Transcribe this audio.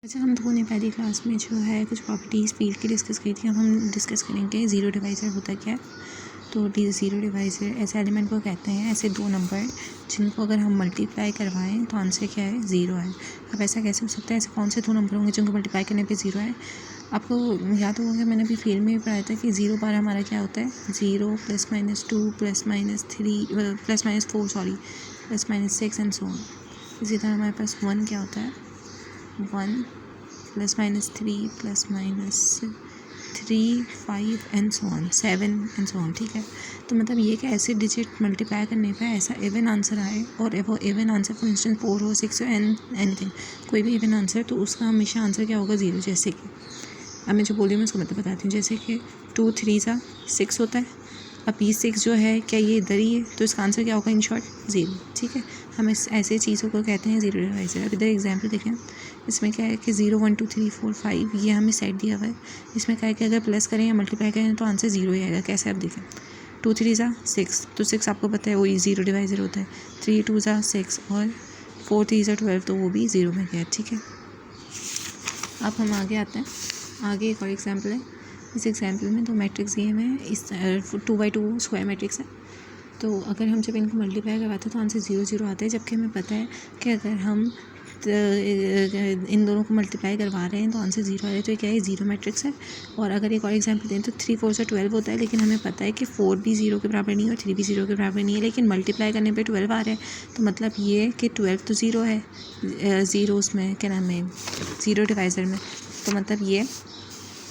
वैसे हम लोगों ने पहली क्लास में जो है कुछ प्रॉपर्टीज़ फील्ड की डिस्कस की थी। अब हम डिस्कस करेंगे ज़ीरो डिवाइज़र होता क्या है। तो ज़ीरो डिवाइज़र ऐसे एलिमेंट को कहते हैं, ऐसे दो नंबर जिनको अगर हम मल्टीप्लाई करवाएं तो आंसर क्या है, ज़ीरो है। अब ऐसा कैसे हो सकता है, ऐसे कौन से दो नंबर होंगे जिनको मल्टीप्लाई करने पे ज़ीरो है। आपको याद होगा, मैंने अभी फील्ड में भी पढ़ाया था कि ज़ीरो बार हमारा क्या होता है, zero plus minus two plus minus three plus minus four plus minus six and so on. इसी तरह हमारे पास वन क्या होता है, one plus minus three plus minus three five and so on, seven and so on. ठीक है, तो मतलब ये कि ऐसे डिजिट मल्टीप्लाई करने पे ऐसा इवन आंसर आए, और वो इवन आंसर फॉर इंस्टेंस 4 हो, 6 हो, एनीथिंग, कोई भी इवन आंसर, तो उसका हमेशा आंसर क्या होगा, ज़ीरो। जैसे कि अब मैं जो बोली मैं उसको मतलब बताती हूँ। जैसे कि 2 3 सा 6 होता है। अब ये 6 जो है क्या ये इधर ही है, तो इसका आंसर क्या होगा, इन शॉर्ट ज़ीरो। ठीक है, हम ऐसे चीज़ों को कहते हैं ज़ीरो डिवाइज़र। अब इधर एग्जाम्पल देखें, इसमें क्या है कि 0 1 2 3 4 5 ये हमें सेट दिया हुआ है। इसमें क्या है कि अगर प्लस करें या मल्टीप्लाई करें तो आंसर ज़ीरो ही आएगा। कैसे, आप देखें, 2 3 सा 6, तो 6 आपको पता है वही ज़ीरो डिवाइज़र होता है। 3 2 सा 6 और 4 3 सा 12, तो वो भी ज़ीरो में गया। ठीक है, अब हम आगे आते हैं। आगे एक और एग्जाम्पल है। इस एग्जाम्पल में दो मैट्रिक्स दिए हुए हैं, इस 2 बाई 2 स्क्वायर मैट्रिक्स है। तो अगर हम जब इनको मल्टीप्लाई करवाते हैं तो आंसर 0 0 आता है, जबकि हमें पता है कि अगर हम इन दोनों को मल्टीप्लाई करवा रहे हैं तो आंसर 0 आ रहा है। तो ये क्या है, ज़ीरो मैट्रिक्स है। और अगर एक और एग्जाम्पल दें तो 3 4 से 12 होता है, लेकिन हमें पता है कि 4 भी 0 के बराबर नहीं है और 3 भी 0 के बराबर नहीं है, लेकिन मल्टीप्लाई करने पे 12 आ रहा है। तो मतलब ये है कि 12 तो 0 है, ज़ीरो उसमें क्या नाम है, ज़ीरो डिवाइज़र में। तो मतलब ये